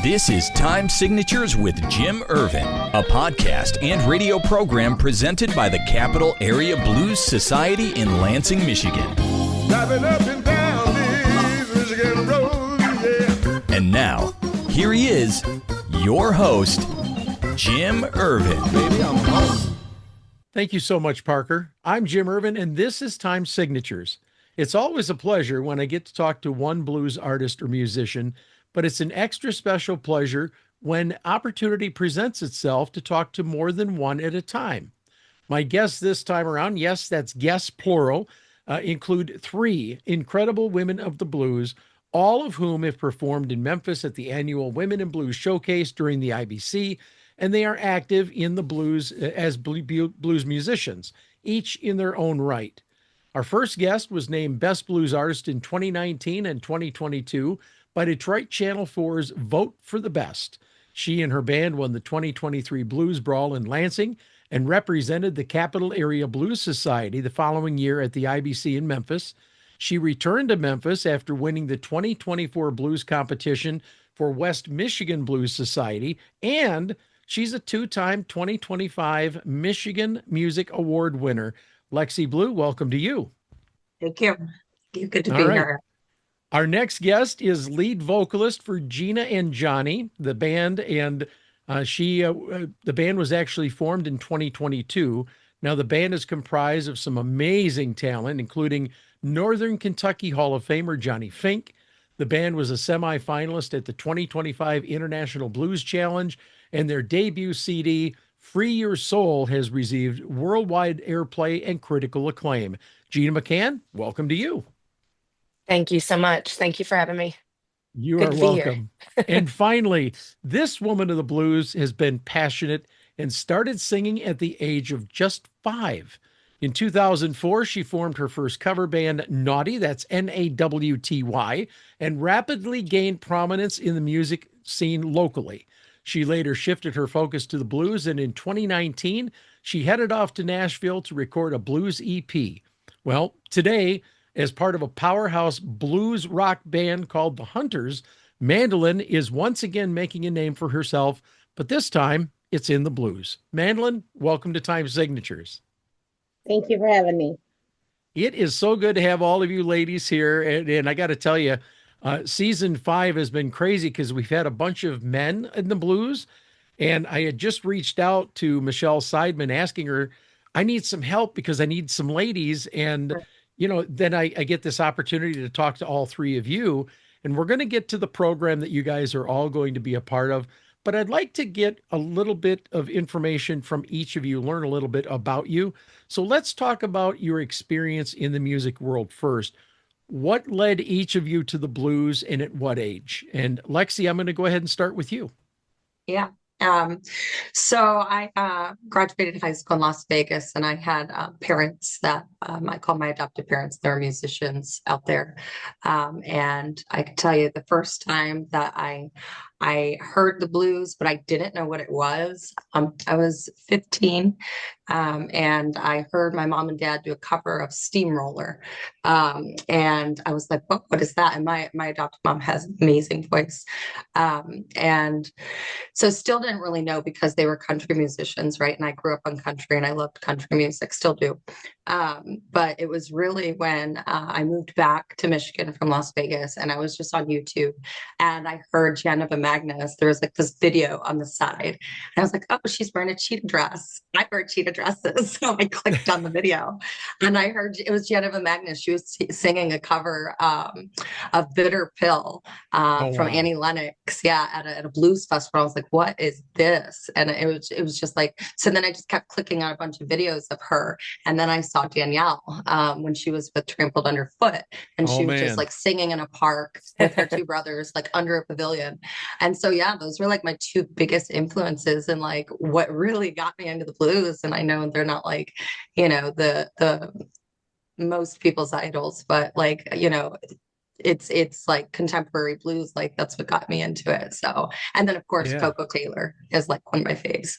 This is Time Signatures with Jim Ervin, a podcast and radio program presented by the Capital Area Blues Society in Lansing, Michigan. Driving up and down these Michigan roads, yeah. And now, here he is, your host, Jim Ervin. Baby, I'm home. Thank you so much, Parker. I'm Jim Ervin, and this is Time Signatures. It's always a pleasure when I get to talk to one blues artist or musician, but it's an extra special pleasure when opportunity presents itself to talk to more than one at a time. My guests this time around, yes, that's guests plural, include three incredible women of the blues, all of whom have performed in Memphis at the annual Women in Blues Showcase during the IBC, and they are active in the blues as blues musicians, each in their own right. Our first guest was named Best Blues Artist in 2019 and 2022 by Detroit Channel 4's Vote for the Best. She and her band won the 2023 Blues Brawl in Lansing and represented the Capital Area Blues Society the following year at the IBC in Memphis. She returned to Memphis after winning the 2024 Blues competition for West Michigan Blues Society, and she's a two-time 2025 Michigan Music Award winner. Lexie Blue, welcome to you. Thank you. Good to be here. Our next guest is lead vocalist for Gina and Johnny, the band, and the band was actually formed in 2022. Now, the band is comprised of some amazing talent, including Northern Kentucky Hall of Famer Johnny Fink. The band was a semifinalist at the 2025 International Blues Challenge, and their debut CD, Free Your Soul, has received worldwide airplay and critical acclaim. Gina McCann, welcome to you. Thank you so much. Thank you for having me. You Good are to be welcome. And finally, this woman of the blues has been passionate and started singing at the age of just 5. In 2004, she formed her first cover band, Naughty, that's Nawty, and rapidly gained prominence in the music scene locally. She later shifted her focus to the blues, and in 2019, she headed off to Nashville to record a blues EP. Well, today, as part of a powerhouse blues rock band called The Hunters, Mandalyn is once again making a name for herself, but this time it's in the blues. Mandalyn, welcome to Time Signatures. Thank you for having me. It is so good to have all of you ladies here, and I got to tell you, season 5 has been crazy because we've had a bunch of men in the blues, and I had just reached out to Michelle Seidman asking her, I need some help because I need some ladies, and then I get this opportunity to talk to all three of you, and we're going to get to the program that you guys are all going to be a part of. But I'd like to get a little bit of information from each of you, learn a little bit about you. So let's talk about your experience in the music world first. What led each of you to the blues and at what age? And Lexie, I'm going to go ahead and start with you. Yeah. So I graduated high school in Las Vegas, and I had parents that I call my adopted parents. They're musicians out there. And I can tell you the first time that I heard the blues, but I didn't know what it was. I was 15, and I heard my mom and dad do a cover of Steamroller. And I was like, what is that? And my adopted mom has an amazing voice. And so still didn't really know because they were country musicians, right? And I grew up on country and I loved country music, still do. But it was really when I moved back to Michigan from Las Vegas, and I was just on YouTube, and I heard Geneva Magnus. There was like this video on the side, and I was like, oh, she's wearing a cheetah dress. I wear cheetah dresses. So I clicked on the video, and I heard it was Geneva Magnus. She was singing a cover of Bitter Pill from Annie Lennox, at a blues festival. I was like, what is this? And it was just like, so then I just kept clicking on a bunch of videos of her, and then I saw Danielle when she was with Trampled Underfoot, and she was just like singing in a park with her two brothers, like under a pavilion. And so those were like my two biggest influences, and like what really got me into the blues. And I know they're not like the most people's idols, but like it's like contemporary blues, like that's what got me into it. So, and then of course Coco Taylor is like one of my faves.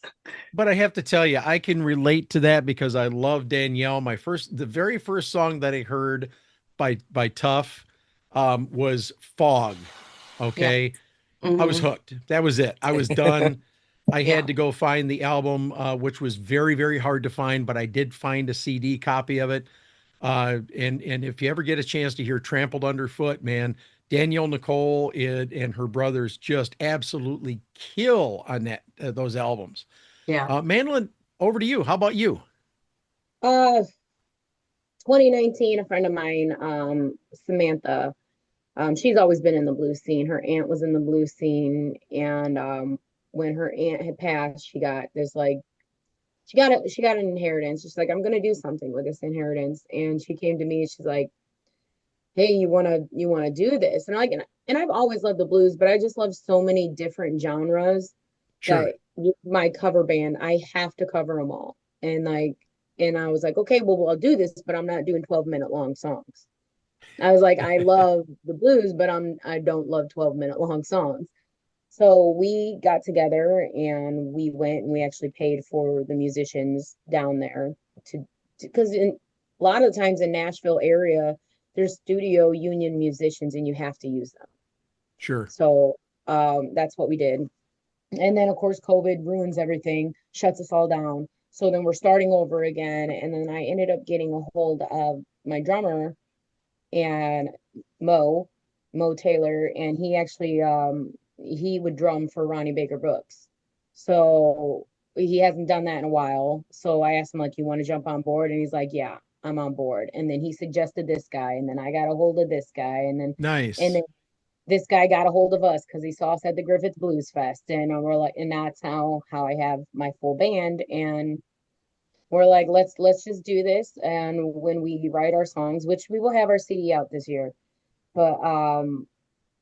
But I have to tell you, I can relate to that because I love Danielle. The very first song that I heard by Tuff was Fog. Okay. I was Mhm. hooked. That was it. I was done. I Yeah. had to go find the album, which was very, very hard to find, but I did find a CD copy of it. And if you ever get a chance to hear Trampled Underfoot, man, Danielle Nicole and her brothers just absolutely kill on those albums. Yeah. Mandolin, over to you. How about you? Uh, 2019, a friend of mine, Samantha, she's always been in the blues scene. Her aunt was in the blues scene, and when her aunt had passed, she got an inheritance. She's like, I'm gonna do something with this inheritance, and she came to me. She's like, hey, you wanna do this? And and I've always loved the blues, but I just love so many different genres Sure. that with my cover band, I have to cover them all. And I was like, okay, well, I'll do this, but I'm not doing 12-minute long songs. I was like, I love the blues, but I don't love 12-minute long songs. So we got together and we went and we actually paid for the musicians down there to because in a lot of the times in Nashville area, there's studio union musicians and you have to use them. Sure. So that's what we did. And then of course COVID ruins everything, shuts us all down. So then we're starting over again. And then I ended up getting a hold of my drummer and Mo, Mo Taylor, and he would drum for Ronnie Baker Brooks. So he hasn't done that in a while. So I asked him like, you want to jump on board? And he's like, yeah, I'm on board. And then he suggested this guy, and then I got a hold of this guy, and Nice. then this guy got a hold of us because he saw us at the Griffith Blues Fest, and we're like, and that's how I have my full band, and we're like, let's just do this. And when we write our songs, which we will have our CD out this year, but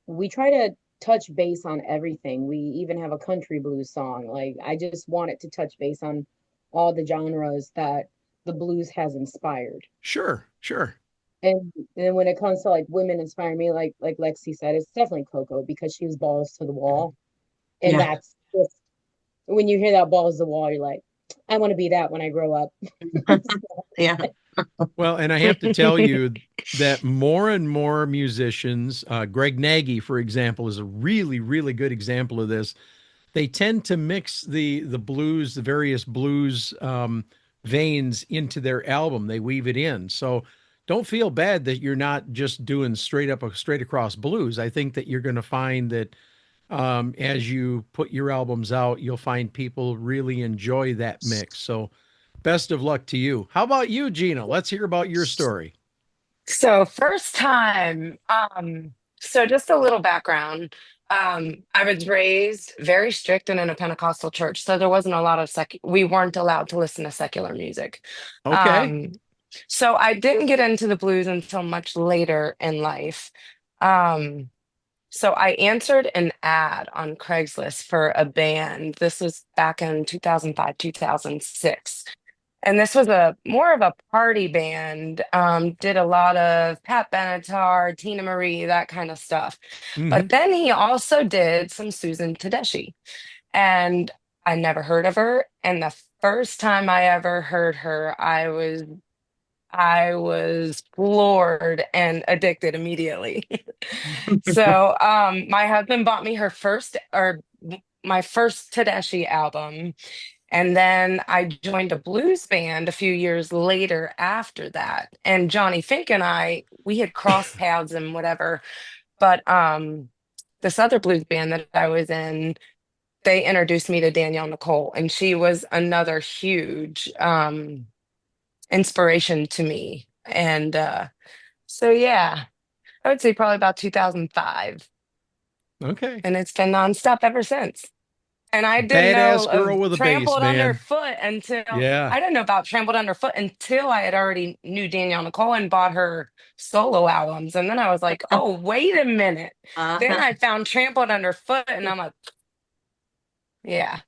we try to touch base on everything. We even have a country blues song. Like I just want it to touch base on all the genres that the blues has inspired. Sure. Sure. And then when it comes to like women inspire me, like Lexie said, it's definitely Coco because she was balls to the wall. And Yeah. that's just when you hear that balls to the wall, you're like, I want to be that when I grow up. Yeah. Well, and I have to tell you that more and more musicians, Greg Nagy, for example, is a really, really good example of this. They tend to mix the blues, the various blues veins into their album. They weave it in. So don't feel bad that you're not just doing straight across blues. I think that you're going to find that as you put your albums out, you'll find people really enjoy that mix. So best of luck to you. How about you, Gina? Let's hear about your story. So first time, so just a little background. I was raised very strict and in a Pentecostal church, so there wasn't a lot of we weren't allowed to listen to secular music. Okay. Um, so I didn't get into the blues until much later in life. Um, so I answered an ad on Craigslist for a band. This was back in 2005, 2006. And this was a more of a party band. Did a lot of Pat Benatar, Tina Marie, that kind of stuff. But Hmm. then he also did some Susan Tedeschi. And I never heard of her. And the first time I ever heard her, I was floored and addicted immediately. So my husband bought me her first or my first Tedeschi album. And then I joined a blues band a few years later after that. And Johnny Fink and we had crossed paths and whatever. But this other blues band that I was in, they introduced me to Danielle Nicole, and she was another huge inspiration to me. And so yeah, I would say probably about 2005. Okay. And it's been nonstop ever since. And I didn't know Badass girl of with a bass, Trampled man. Underfoot until Yeah. I didn't know about Trampled Underfoot until I had already knew Danielle Nicole and bought her solo albums. And then I was like, oh, wait a minute. Then Uh-huh. I found Trampled Underfoot and I'm like, yeah.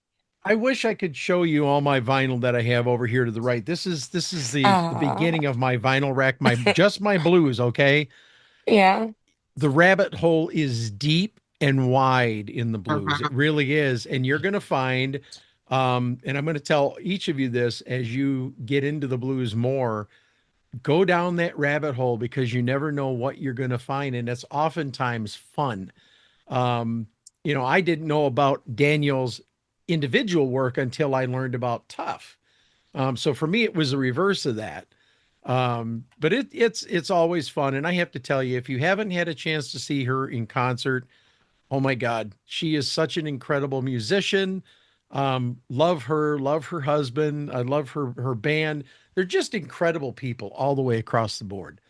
I wish I could show you all my vinyl that I have over here to the right. This is the Uh, beginning of my vinyl rack, my just my blues, okay? yeah. The rabbit hole is deep and wide in the blues. Uh-huh. It really is. And you're going to find, and I'm going to tell each of you this as you get into the blues more, go down that rabbit hole because you never know what you're going to find. And it's oftentimes fun. Um, I didn't know about Daniel's individual work until I learned about Tough. So for me, it was the reverse of that. But it's always fun. And I have to tell you, if you haven't had a chance to see her in concert, oh my God, she is such an incredible musician. Love her husband. I love her band. They're just incredible people all the way across the board.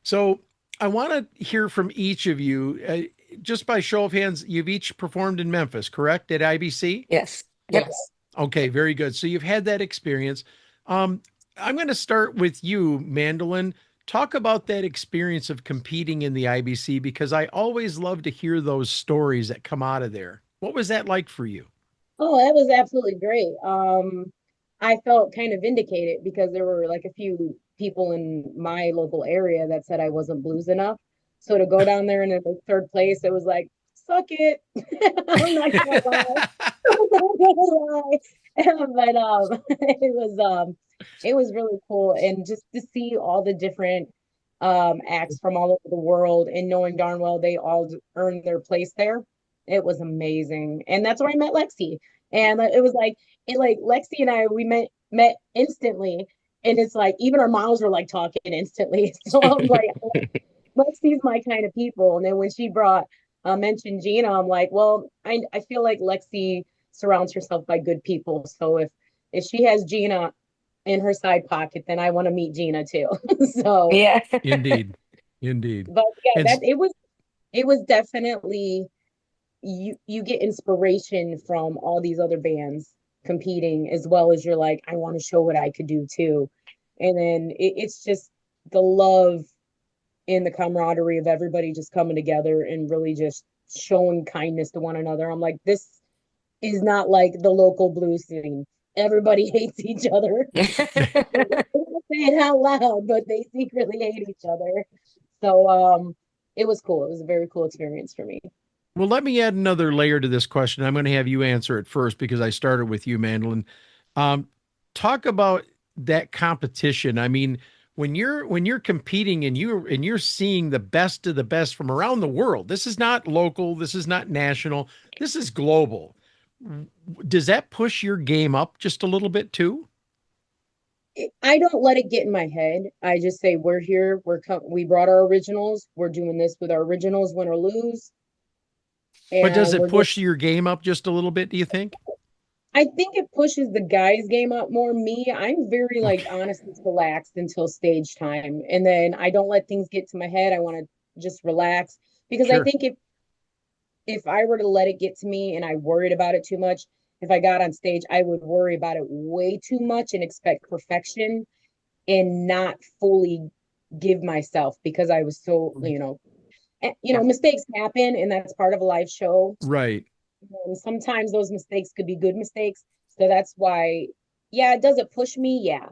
So I want to hear from each of you. Just by show of hands, you've each performed in Memphis, correct? At IBC? Yes. Yep. Okay, very good. So you've had that experience. Um, I'm going to start with you, Mandolin. Talk about that experience of competing in the IBC because I always love to hear those stories that come out of there. What was that like for you? Oh, that was absolutely great. I felt kind of vindicated because there were like a few people in my local area that said I wasn't blues enough. So to go down there and in the third place, it was like, suck it. I'm not gonna lie. I'm not gonna lie. But it was really cool. And just to see all the different acts from all over the world and knowing darn well they all earned their place there. It was amazing. And that's where I met Lexie. And it was like Lexie and I we met instantly. And it's like even our moms were like talking instantly. So I was like, Lexie's my kind of people. And then when she brought mentioned Gina, I'm like, well, I feel like Lexie surrounds herself by good people. So if she has Gina in her side pocket, then I want to meet Gina too. So Yeah. Indeed. Indeed. but yeah, And that it was definitely you get inspiration from all these other bands competing as well as you're like, I want to show what I could do too. And then it's just the love and the camaraderie of everybody just coming together and really just showing kindness to one another. I'm like, this is not like the local blues scene. Everybody hates each other. They don't say it out loud, but they secretly hate each other. So it was cool. It was a very cool experience for me. well, let me add another layer to this question. I'm going to have you answer it first because I started with you, Mandolin. Um, Talk about that competition. I mean, when you're competing and you're seeing the best of the best from around the world. This is not local. This is not national. This is global. Does that push your game up just a little bit too? I don't let it get in my head. I just say we're here. We brought our originals. We're doing this with our originals, win or lose, But does and it we're just. push your game up just a little bit, do you think? I think it pushes the guys' game up more. Me, I'm very like Okay. honest and relaxed until stage time, and then I don't let things get to my head. I want to just relax because I Sure. think if I were to let it get to me and I worried about it too much, if I got on stage, I would worry about it way too much and expect perfection and not fully give myself because I was so, Yeah. mistakes happen and that's part of a live show. Right. And sometimes those mistakes could be good mistakes. So that's why, yeah, does it push me? Yeah.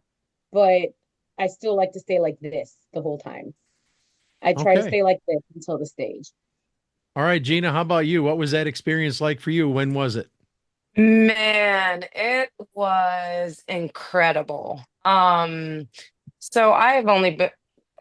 But I still like to stay like this the whole time. I try to Okay. stay like this until the stage. All right, Gina, how about you? What was that experience like for you? When was it? Man, it was incredible. So I have only been,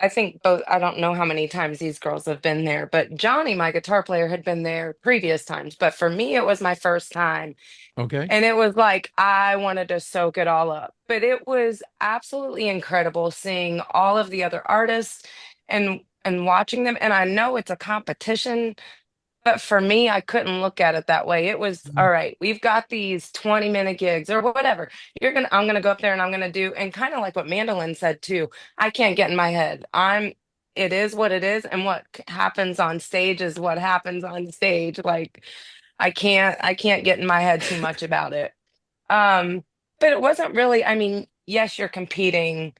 I think both, I don't know how many times these girls have been there, but Johnny, my guitar player, had been there previous times. But for me, it was my first time. Okay. And it was like I wanted to soak it all up. But it was absolutely incredible seeing all of the other artists and watching them. And I know it's a competition, but for me, I couldn't look at it that way. It was all right, we've got these 20-minute gigs or whatever. I'm gonna go up there and I'm gonna do, and kind of like what Mandolin said too, I can't get in my head. It is what it is, and what happens on stage is what happens on stage. Like I can't get in my head too much about it. Um, but it wasn't really, I mean, yes, you're competing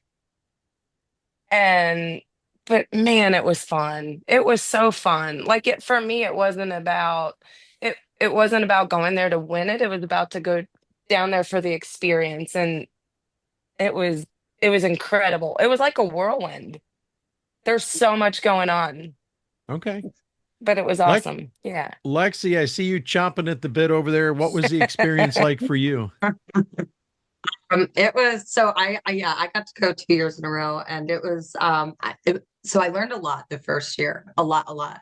and but man, it was fun. It was so fun. Like it for me, it wasn't about going there to win it. It was about to go down there for the experience. And it was it was incredible. It was like a whirlwind. There's so much going on, Okay. but it was Lex awesome. Yeah. Lexi, I see you chomping at the bit over there. What was the experience like for you? It was so yeah, I got to go 2 years in a row, and it was so I learned a lot the first year, a lot.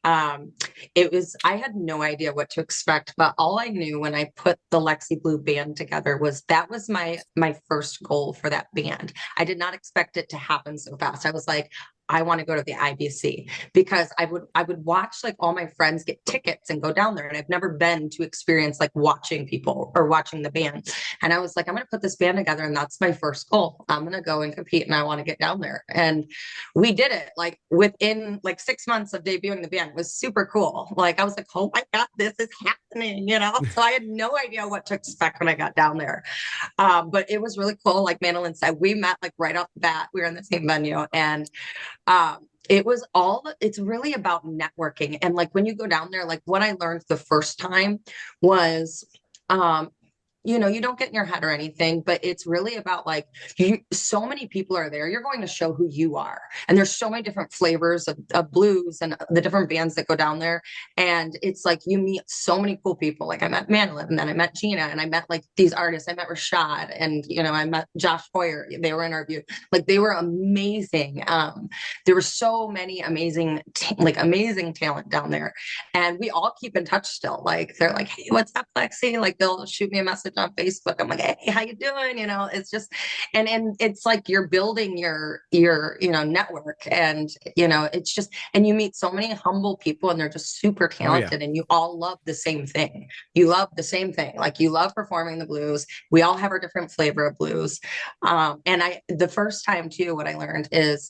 I had no idea what to expect, but all I knew when I put the Lexie Blue band together was that was my first goal for that band. I did not expect it to happen so fast. I was like, I want to go to the IBC because I would watch like all my friends get tickets and go down there. And I've never been to experience like watching people or watching the band. And I was like, I'm going to put this band together. And that's my first goal. I'm going to go and compete and I want to get down there. And we did it like within like 6 months of debuting the band. It was super cool. Like I was like, oh my God, this is happening, you know? So I had no idea what to expect when I got down there. But it was really cool. Like Mandalyn said, we met like right off the bat. We were in the same venue and it's really about networking. And like when you go down there, like what I learned the first time was, you don't get in your head or anything, but it's really about like so many people are there. You're going to show who you are. And there's so many different flavors of blues and the different bands that go down there. And it's like you meet so many cool people. Like I met Mandalyn and then I met Gina and I met like these artists. I met Rashad and, I met Josh Hoyer. They were interviewed. Like they were amazing. There were so many amazing talent down there. And we all keep in touch still. Like they're like, hey, what's up, Lexie? Like they'll shoot me a message on Facebook. I'm like, hey, how you doing? It's just, and it's like you're building your network and, it's just, and you meet so many humble people and they're just super talented and you all love the same thing. You love the same thing. Like you love performing the blues. We all have our different flavor of blues. The first time too, what I learned is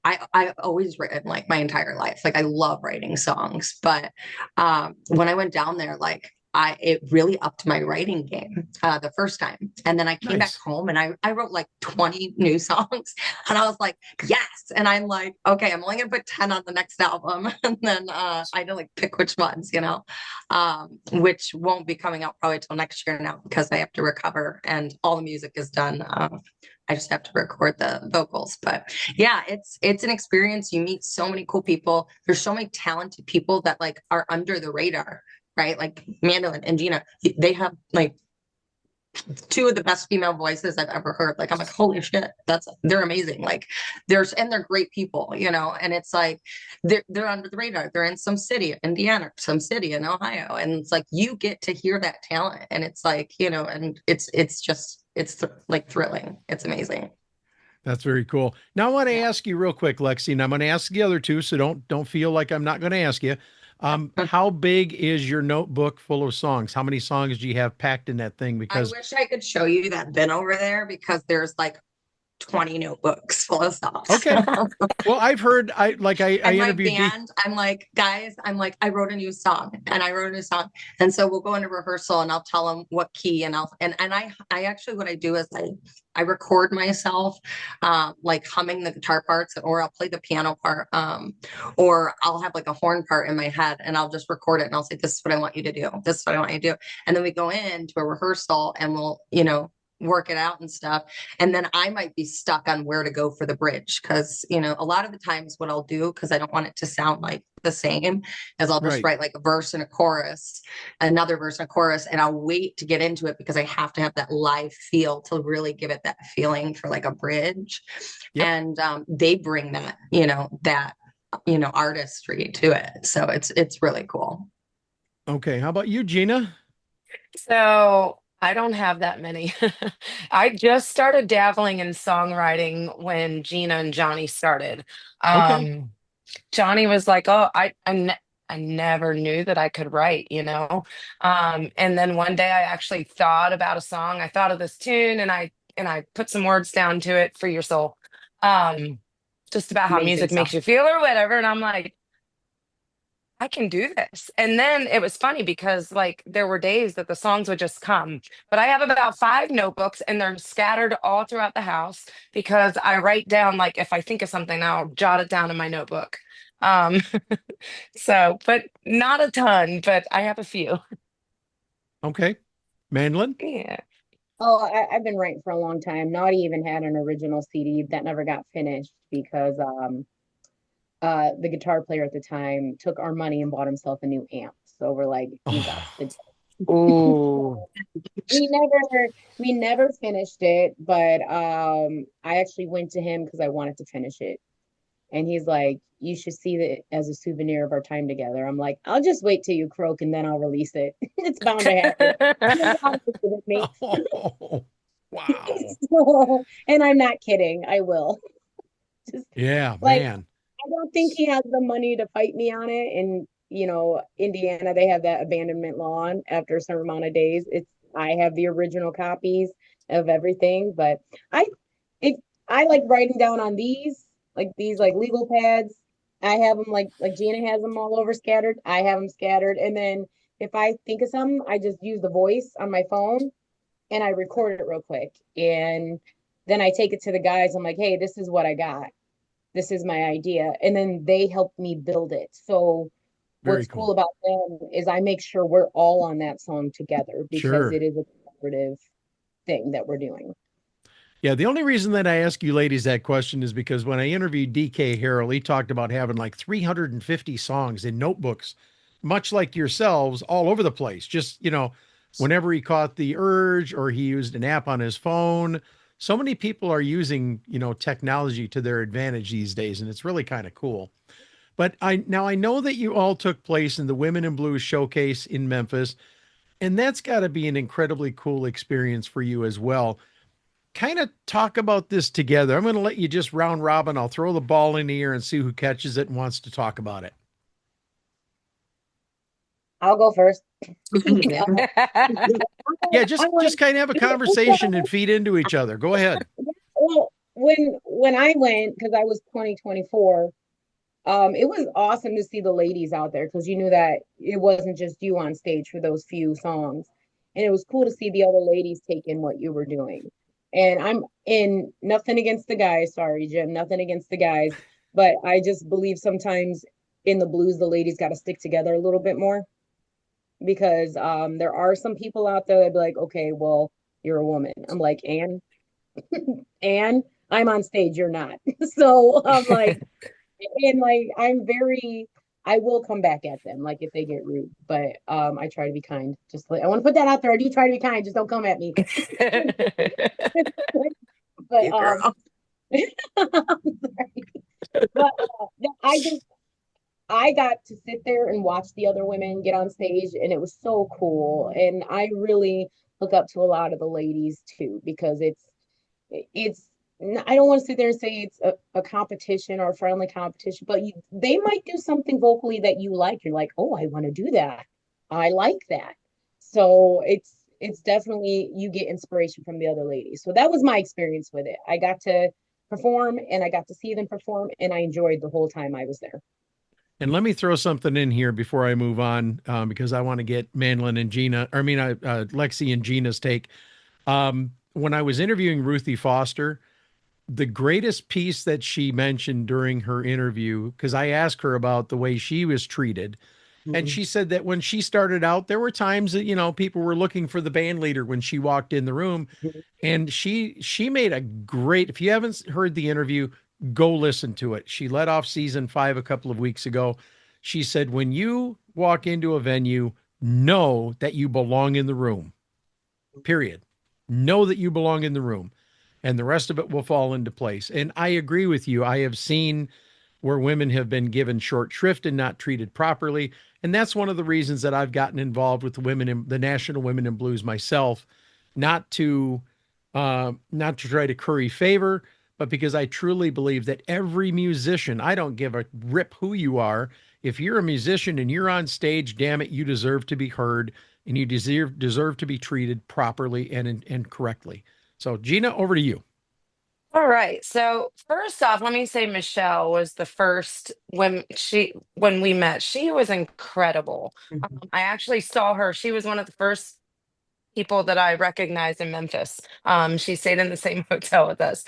I've always written like my entire life. Like I love writing songs, but when I went down there, like it really upped my writing game the first time. And then I came back home and I wrote like 20 new songs and I was like, yes. And I'm like, okay, I'm only going to put 10 on the next album. And then I had to like pick which ones, which won't be coming out probably till next year now because I have to recover and all the music is done. I just have to record the vocals, but yeah, it's an experience. You meet so many cool people. There's so many talented people that like are under the radar, right? Like Mandalyn and Gina, they have like two of the best female voices I've ever heard. Like I'm like, holy shit, they're amazing. Like they're great people, and it's like they're under the radar. They're in some city, Indiana, some city in Ohio, and it's like you get to hear that talent, and it's like and it's like thrilling. It's amazing. That's very cool. Now I want to ask you real quick, Lexie, and I'm going to ask the other two, so don't feel like I'm not going to ask you. How big is your notebook full of songs? How many songs do you have packed in that thing? Because I wish I could show you that bin over there because there's like 20 notebooks full of songs. Okay. Well, I've heard, I interviewed band, I'm like, guys, I wrote a new song and I wrote a new song. And so we'll go into rehearsal and I'll tell them what key and I actually, what I do is I record myself, like humming the guitar parts, or I'll play the piano part, or I'll have like a horn part in my head and I'll just record it and I'll say, this is what I want you to do. This is what I want you to do. And then we go into a rehearsal and we'll, work it out and stuff. And then I might be stuck on where to go for the bridge. Cause a lot of the times what I'll do, cause I don't want it to sound like the same, is I'll just write like a verse and a chorus, another verse and a chorus, and I'll wait to get into it because I have to have that live feel to really give it that feeling for like a bridge. Yep. And they bring that, artistry to it. So it's really cool. Okay. How about you, Gina? So I don't have that many. I just started dabbling in songwriting when Gina and Johnny started. Okay. Johnny was like, "Oh, I never knew that I could write," And then one day I actually thought about a song. I thought of this tune, and I put some words down to it for your soul, just about how music makes you feel or whatever. And I'm like, I can do this. And then it was funny because like there were days that the songs would just come, but I have about 5 notebooks and they're scattered all throughout the house because I write down, like if I think of something, I'll jot it down in my notebook. So, but not a ton, but I have a few. Okay. Mandolin? Yeah. Oh, I've been writing for a long time. Naughty even had an original CD that never got finished because the guitar player at the time took our money and bought himself a new amp. So we're like, you got the Ooh. we never finished it, but I actually went to him because I wanted to finish it. And he's like, you should see it as a souvenir of our time together. I'm like, I'll just wait till you croak and then I'll release it. It's bound to happen. You're honest with me. Oh, wow. So, and I'm not kidding. I will. Just Yeah, like, man. I don't think he has the money to fight me on it. And, Indiana, they have that abandonment law after a certain amount of days. I have the original copies of everything, but I, if I like writing down on these like legal pads, I have them like Gina has them all over scattered. I have them scattered. And then if I think of something, I just use the voice on my phone and I record it real quick. And then I take it to the guys. I'm like, hey, this is what I got. This is my idea. And then they help me build it. So Very what's cool cool. about them is I make sure we're all on that song together because Sure. it is a collaborative thing that we're doing. Yeah, the only reason that I ask you ladies that question is because when I interviewed DK Harrell, he talked about having like 350 songs in notebooks, much like yourselves, all over the place. Just, whenever he caught the urge or he used an app on his phone. So many people are using, technology to their advantage these days, and it's really kind of cool. But I know that you all took place in the Women in Blues showcase in Memphis, and that's got to be an incredibly cool experience for you as well. Kind of talk about this together. I'm going to let you just round robin. I'll throw the ball in the air and see who catches it and wants to talk about it. I'll go first. Yeah, I just want kind of have a conversation and feed into each other. Go ahead. well, when I went, because I was 2024, it was awesome to see the ladies out there because you knew that it wasn't just you on stage for those few songs. And it was cool to see the other ladies take in what you were doing. And I'm in nothing against the guys, sorry, Jim, nothing against the guys, but I just believe sometimes in the blues the ladies got to stick together a little bit more because there are some people out there that be like, okay, well, you're a woman. I'm like, and I'm on stage, you're not. So I'm like, and like I will come back at them like if they get rude, but I try to be kind. Just like I want to put that out there. I do try to be kind, just don't come at me. But You girl. sorry. But I got to sit there and watch the other women get on stage, and it was so cool. And I really look up to a lot of the ladies too, because it's I don't want to sit there and say it's a competition or a friendly competition, but they might do something vocally that you like. You're like, oh, I want to do that. I like that. So it's definitely you get inspiration from the other ladies. So that was my experience with it. I got to perform and I got to see them perform, and I enjoyed the whole time I was there. And let me throw something in here before I move on, because I want to get Mandalyn and Gina, Lexie and Gina's take. When I was interviewing Ruthie Foster, the greatest piece that she mentioned during her interview, because I asked her about the way she was treated, and she said that when she started out, there were times that, people were looking for the band leader when she walked in the room. And she made a great, if you haven't heard the interview, go listen to it. She let off season 5 a couple of weeks ago. She said, when you walk into a venue, know that you belong in the room, period. Know that you belong in the room, and the rest of it will fall into place. And I agree with you. I have seen where women have been given short shrift and not treated properly. And that's one of the reasons that I've gotten involved with the women in the National Women in Blues myself, not to try to curry favor, but because I truly believe that every musician, I don't give a rip who you are. If you're a musician and you're on stage, damn it, you deserve to be heard and you deserve to be treated properly and correctly. So Gina, over to you. All right. So first off, let me say Michelle was the first when we met. She was incredible. I actually saw her. She was one of the first people that I recognized in Memphis. She stayed in the same hotel with us.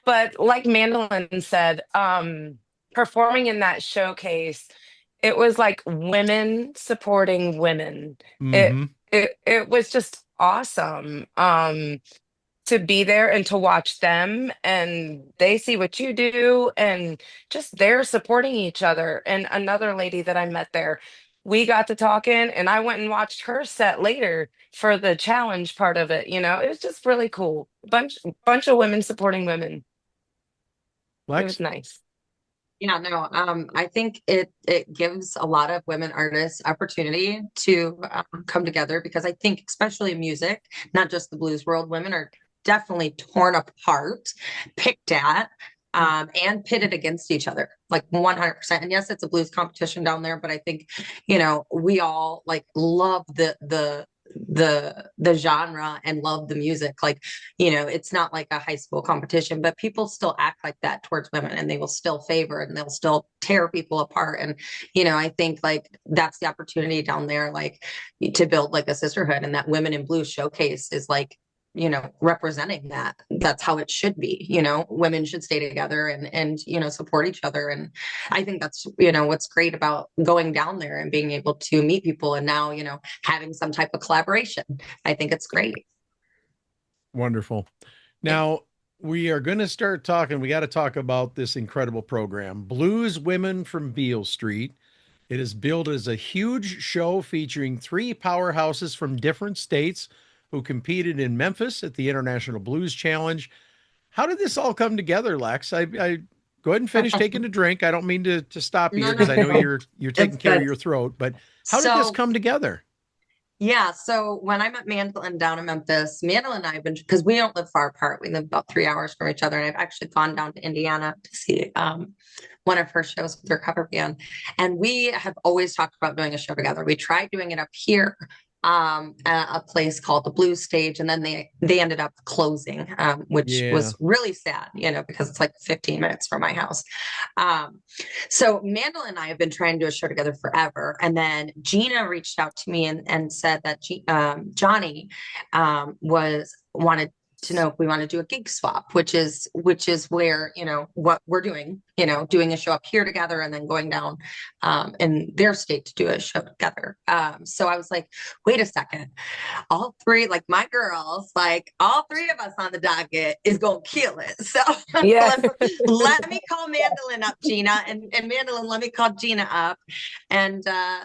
But like Mandolin said, performing in that showcase, it was like women supporting women. It Mm-hmm. it was just awesome. To be there and to watch them and they see what you do and just they're supporting each other. And another lady that I met there, we got to talking and I went and watched her set later for the challenge part of it. It was just really cool. Bunch of women supporting women. It was Lex? nice. Yeah, no, I think it gives a lot of women artists opportunity to come together because I think, especially in music, not just the blues world, women are definitely torn apart, picked at, and pitted against each other, like 100%. And yes, it's a blues competition down there, but I think, we all like love the genre and love the music. Like, it's not like a high school competition, but people still act like that towards women, and they will still favor and they'll still tear people apart. And I think like that's the opportunity down there, like to build like a sisterhood, and that Women in Blue showcase is like, representing that. That's how it should be. Women should stay together and support each other. And I think that's what's great about going down there and being able to meet people, and now having some type of collaboration. I think it's great. Wonderful. Now, we are going to start talking. We got to talk about this incredible program, Blues Women from Beale Street. It is billed as a huge show featuring three powerhouses from different states who competed in Memphis at the International Blues Challenge. How did this all come together, Lex? I go ahead and finish taking a drink. I don't mean to stop you No, here because I know no. you're taking It's care of good. your throat, but how did this So come together? yeah, so when I met Mandalyn down in Memphis, Mandalyn and I have been, because we don't live far apart. We live about 3 hours from each other. And I've actually gone down to Indiana to see one of her shows with her cover band. And we have always talked about doing a show together. We tried doing it up here at a place called the Blue Stage, and then they ended up closing, which Yeah. was really sad, because it's like 15 minutes from my house. So Mandel and I have been trying to do a show together forever. And then Gina reached out to me and said that Johnny wanted to know if we want to do a gig swap, which is where, what we're doing, doing a show up here together and then going down in their state to do a show together. So I was like, wait a second, all three, like my girls, like all three of us on the docket is gonna kill it. So Yeah. let me call Mandolin up, Gina, and Mandolin, let me call Gina up, and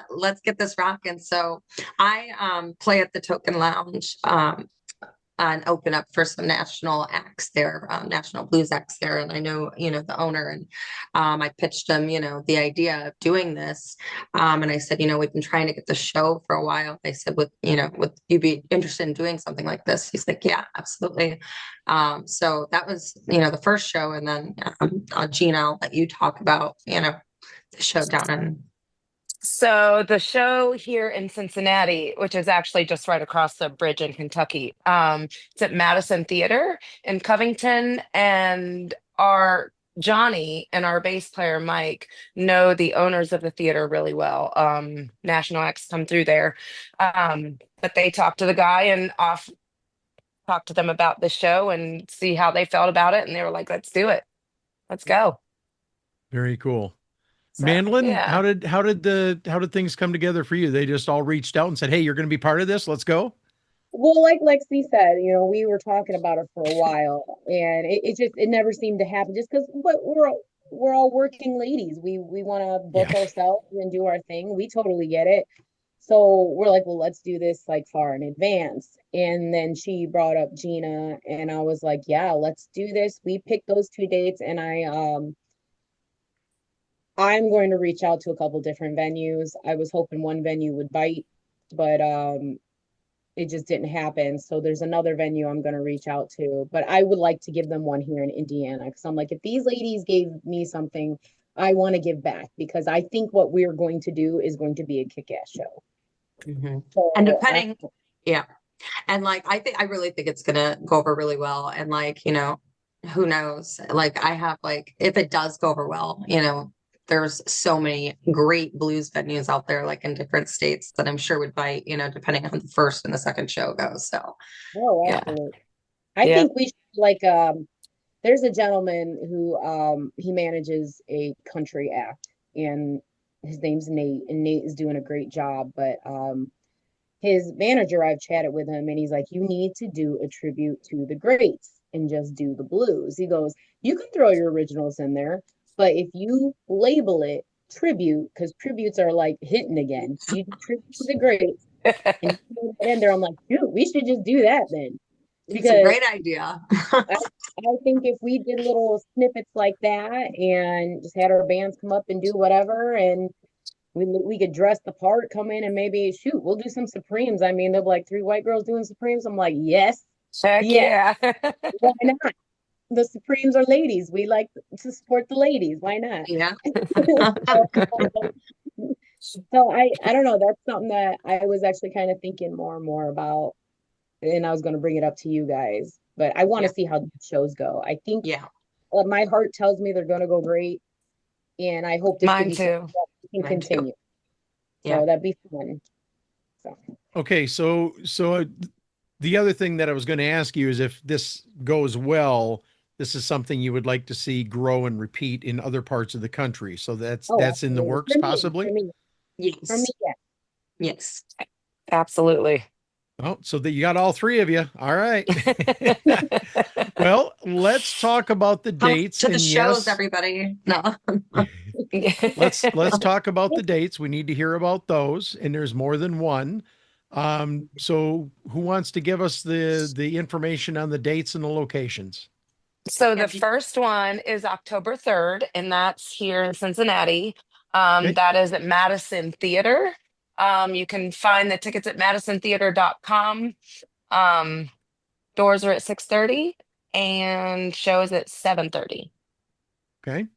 let's get this rocking. So I play at the Token Lounge and open up for some national acts there, national blues acts there. And I know, the owner, and I pitched him, the idea of doing this. And I said, we've been trying to get the show for a while. They said, would you be interested in doing something like this? He's like, yeah, absolutely. So that was, the first show. And then Gina, I'll let you talk about, the show down in. So the show here in Cincinnati, which is actually just right across the bridge in Kentucky, it's at Madison Theater in Covington, and our Johnny and our bass player Mike know the owners of the theater really well. National acts come through there, but they talked to the guy and talked to them about the show and see how they felt about it, and they were like, "Let's do it, let's go." Very cool. So Mandolin, yeah. how did things come together for you? They just all reached out and said, "Hey, you're going to be part of this. Let's go." Well, like Lexie said, we were talking about it for a while, and it never seemed to happen just because, but we're all working ladies. We want to book Yeah. ourselves and do our thing. We totally get it. So we're like, well, let's do this like far in advance. And then she brought up Gina, and I was like, yeah, let's do this. We picked those two dates, and I'm going to reach out to a couple different venues. I was hoping one venue would bite, but it just didn't happen. So there's another venue I'm going to reach out to, but I would like to give them one here in Indiana, because I'm like, if these ladies gave me something, I want to give back, because I think what we're going to do is going to be a kick-ass show. Mm-hmm. So And depending, yeah. And like, I really think it's gonna go over really well. And like, who knows? Like, I have like, if it does go over well, there's so many great blues venues out there, like in different states, that I'm sure would bite, depending on the first and the second show goes. So oh, Yeah. absolutely. I Yeah. think we should like there's a gentleman who he manages a country act, and his name's Nate, and Nate is doing a great job, but his manager, I've chatted with him, and he's like, you need to do a tribute to the greats and just do the blues. He goes, you can throw your originals in there, but if you label it tribute, because tributes are like hitting again, you do tribute to the greats, and you put it in there. I'm like, dude, we should just do that then. It's a great idea. I think if we did little snippets like that and just had our bands come up and do whatever, and we could dress the part, come in, and maybe shoot, we'll do some Supremes. I mean, they'll be like 3 white girls doing Supremes. I'm like, yes, Heck yeah, yeah. why not? The Supremes are ladies. We like to support the ladies. Why not? Yeah. So I don't know. That's something that I was actually kind of thinking more and more about, and I was going to bring it up to you guys. But I want to see how the shows go. I think Yeah. my heart tells me they're going to go great, and I hope this could Mine be something too. that we can Mine too. continue. Yeah. So that'd be fun. So Okay, so the other thing that I was going to ask you is if this goes well, this is something you would like to see grow and repeat in other parts of the country. So that's in the absolutely. works, possibly. For me, Yes. yeah. Yes. Absolutely. Oh, so that you got all three of you. All right. Well, let's talk about the Come dates. to the And shows, yes, everybody. No. let's talk about the dates. We need to hear about those, and there's more than one. So who wants to give us the information on the dates and the locations? So the Yeah. first one is October 3rd, and that's here in Cincinnati. Okay. That is at Madison Theater. You can find the tickets at madisontheater.com. Doors are at 6:30 and shows at 7:30. Okay.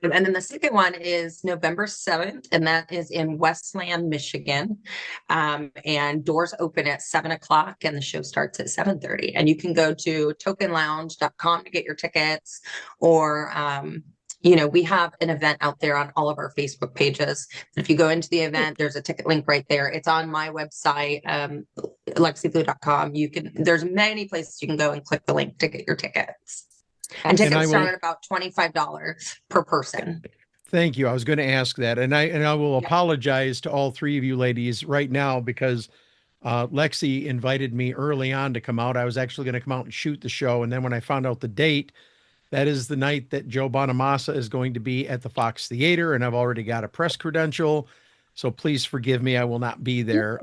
And then the second one is November 7th, and that is in Westland, Michigan. And doors open at 7 o'clock, and the show starts at 7:30. And you can go to tokenlounge.com to get your tickets, or we have an event out there on all of our Facebook pages. If you go into the event, there's a ticket link right there. It's on my website, lexiblue.com. There's many places you can go and click the link to get your tickets. And tickets start at about $25 per person. Thank you. I was going to ask that, and I will apologize to all three of you ladies right now because Lexie invited me early on to come out. I was actually going to come out and shoot the show, and then when I found out the date, that is the night that Joe Bonamassa is going to be at the Fox Theater, and I've already got a press credential, so please forgive me. I will not be there.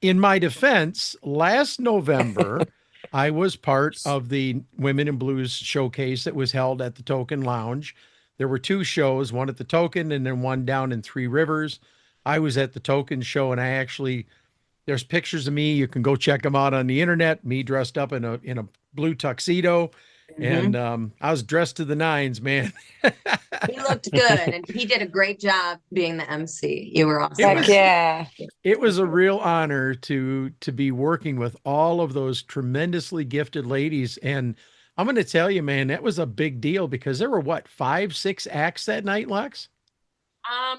In my defense, last November, I was part of the Women in Blues showcase that was held at the Token Lounge. There were two shows, one at the Token and then one down in Three Rivers. I was at the Token show, and there's pictures of me. You can go check them out on the internet, me dressed up in a blue tuxedo. And I was dressed to the nines, man. He looked good, and he did a great job being the MC. You were awesome. Heck yeah. It was a real honor to be working with all of those tremendously gifted ladies. And I'm going to tell you, man, that was a big deal because there were 5, 6 acts that night, Lex?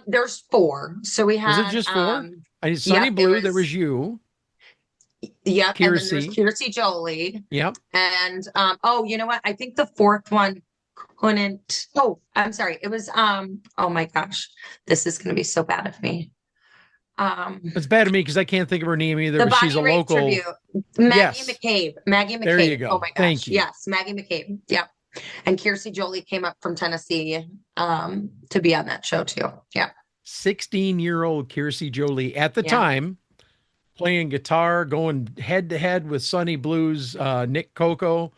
There's 4. So we had. Was it just 4? Sunny Blue, there was you. Yep. Kiersey. And then there's Kiersey Jolie. Yep. And you know what? I think the 4th one couldn't. Oh, I'm sorry. It was oh my gosh. This is gonna be so bad of me. It's bad of me because I can't think of her name either, the but she's a Bonnie Raitt local. tribute. Maggie Yes. McCabe. Maggie McCabe. There you go. Oh my gosh. Thank you. Yes, Maggie McCabe. Yep. And Kiersey Jolie came up from Tennessee to be on that show too. Yeah. 16-year-old Kiersey Jolie at the time, playing guitar, going head to head with Sunny Blue's Nick Coco.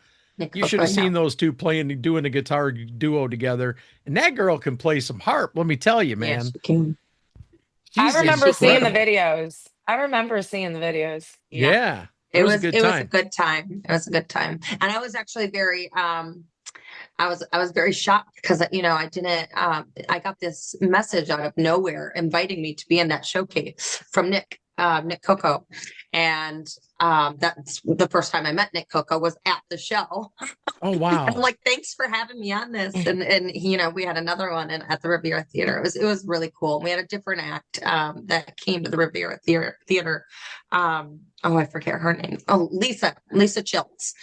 You should have seen those two doing a guitar duo together. And that girl can play some harp. Let me tell you, man. I remember seeing the incredible. videos. Yeah. It was a good it time. was a good time. It was a good time. And I was actually very I was very shocked because I didn't I got this message out of nowhere inviting me to be in that showcase from Nick Coco. And that's the first time I met Nick Coco was at the show. Oh wow. I'm like, thanks for having me on this. And we had another one at the Riviera Theater. It was really cool. We had a different act that came to the Riviera Theater. I forget her name. Oh, Lisa Chiltz.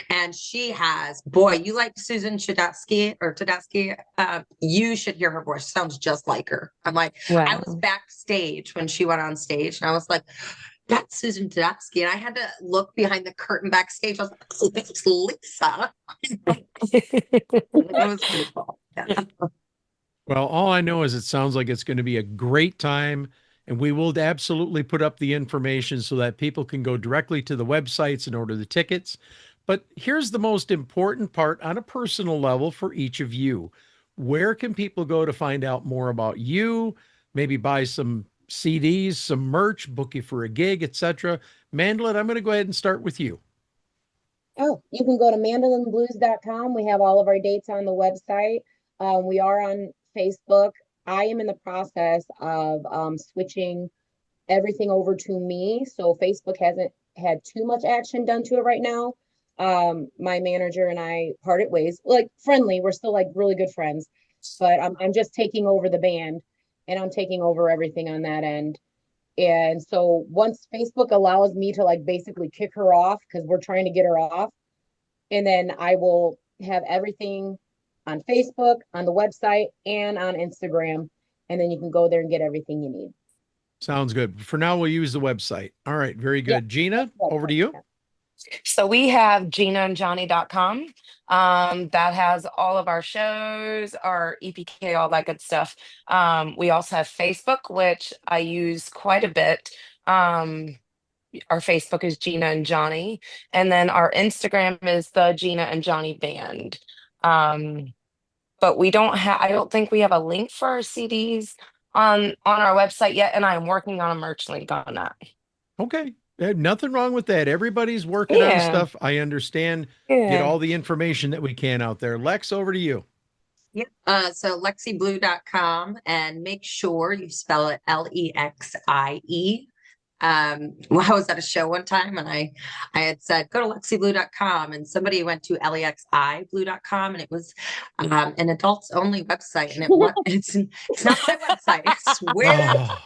And she has, boy, you like Susan Tedeschi? You should hear her voice. Sounds just like her. I'm like, Wow. I was backstage when she went on stage, and I was like, that's Susan Tedeschi. And I had to look behind the curtain backstage. I was like, oh, that's Lisa. It was pretty cool. Yeah. Well, all I know is it sounds like it's going to be a great time. And we will absolutely put up the information so that people can go directly to the websites and order the tickets. But here's the most important part on a personal level for each of you. Where can people go to find out more about you, maybe buy some CDs, some merch, book you for a gig, etc.? Mandalyn, I'm going to go ahead and start with you. Oh, you can go to mandolynblues.com. We have all of our dates on the website. We are on Facebook. I am in the process of switching everything over to me. So Facebook hasn't had too much action done to it right now. My manager and I parted ways, like friendly. We're still like really good friends, but I'm just taking over the band and I'm taking over everything on that end. And so once Facebook allows me to like basically kick her off, because we're trying to get her off, and then I will have everything on Facebook, on the website, and on Instagram. And then you can go there and get everything you need. Sounds good. For now, we'll use the website. All right, very good. Yeah. Gina, over to you. So we have ginaandjohnny.com. That has all of our shows, our EPK, all that good stuff. We also have Facebook, which I use quite a bit. Our Facebook is Gina and Johnny, and then our Instagram is the Gina and Johnny Band. But we don't have, I don't think we have a link for our CDs on our website yet, and I'm working on a merch link on that. Okay. Nothing wrong with that. Everybody's working on stuff. I understand. Get all the information that we can out there. Lex, over to you. Yep. So LexieBlue.com, and make sure you spell it Lexie. Well, I was at a show one time and I had said, go to LexieBlue.com, and somebody went to LEXIBlue.com, and it was an adults only website. And it's not my website. I swear.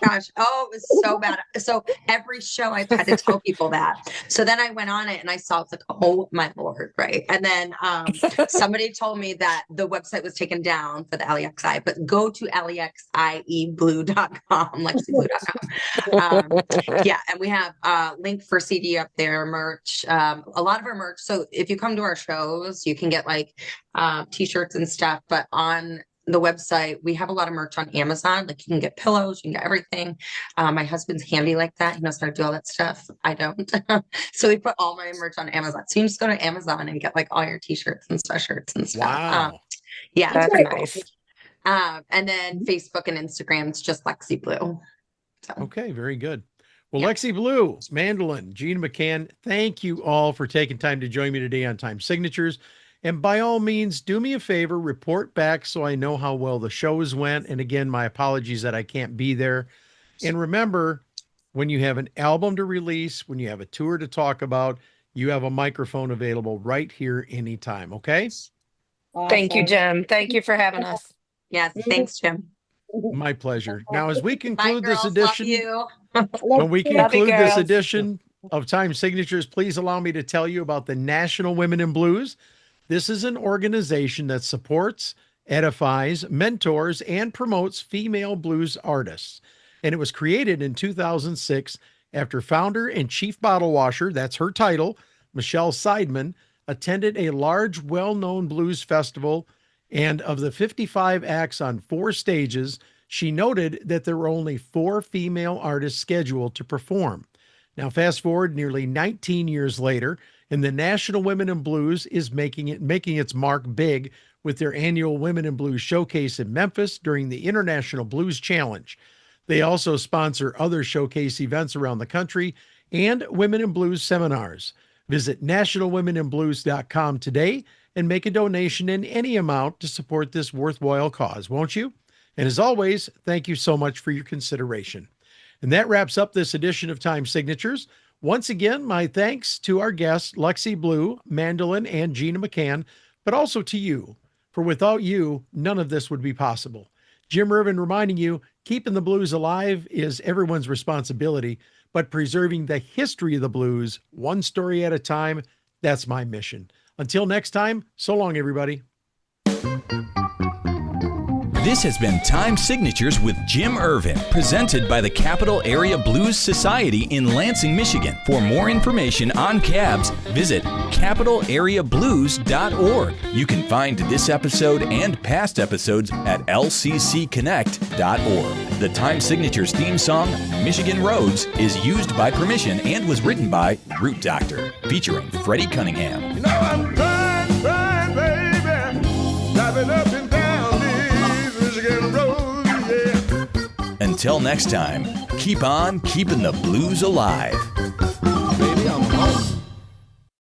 Gosh. Oh, it was so bad. So every show I've had to tell people that. So then I went on it and I saw, it's like, oh my Lord. Right. And then somebody told me that the website was taken down for the LEXI, but go to LEXIEblue.com, LexieBlue.com. Yeah, and we have a link for CD up there, merch, a lot of our merch. So if you come to our shows, you can get like t-shirts and stuff, but on the website, we have a lot of merch on Amazon. Like you can get pillows, you can get everything. My husband's handy like that. He knows how to do all that stuff. I don't. So we put all my merch on Amazon. So you can just go to Amazon and get like all your t-shirts and sweatshirts and stuff. Wow. Yeah, That's pretty nice. cool. And then Facebook and Instagram, it's just Lexie Blue. So. Okay, very good. Well, yeah. Lexie Blue, Mandalyn, Gina McCann, thank you all for taking time to join me today on Time Signatures. And by all means, do me a favor, report back so I know how well the shows went. And again, my apologies that I can't be there. And remember, when you have an album to release, when you have a tour to talk about, you have a microphone available right here anytime, okay? Awesome. Thank you, Jim. Thank you for having us. Yes, thanks, Jim. My pleasure. Now, as we conclude Bye, girls. this edition, Love we you. conclude this girls. edition of Time Signatures, please allow me to tell you about the National Women in Blues. This is an organization that supports, edifies, mentors, and promotes female blues artists. And it was created in 2006 after founder and chief bottle washer, that's her title, Michelle Seidman, attended a large, well-known blues festival. And of the 55 acts on 4 stages, she noted that there were only 4 female artists scheduled to perform. Now, fast forward nearly 19 years later, and the National Women in Blues is making its mark big with their annual Women in Blues showcase in Memphis during the International Blues Challenge. They also sponsor other showcase events around the country and Women in Blues seminars. Visit nationalwomeninblues.com today and make a donation in any amount to support this worthwhile cause, won't you? And as always, thank you so much for your consideration. And that wraps up this edition of Time Signatures. Once again, my thanks to our guests, Lexie Blue, Mandalyn, and Gina McCann, but also to you, for without you, none of this would be possible. Jim Ervin reminding you, keeping the blues alive is everyone's responsibility, but preserving the history of the blues, one story at a time, that's my mission. Until next time, so long, everybody. This has been Time Signatures with Jim Ervin, presented by the Capital Area Blues Society in Lansing, Michigan. For more information on cabs, visit capitalareablues.org. You can find this episode and past episodes at lccconnect.org. The Time Signatures theme song, Michigan Roads, is used by permission and was written by Root Doctor, featuring Freddie Cunningham. You know I'm trying, baby, driving up and down these Michigan roads, yeah. Until next time, keep on keeping the blues alive.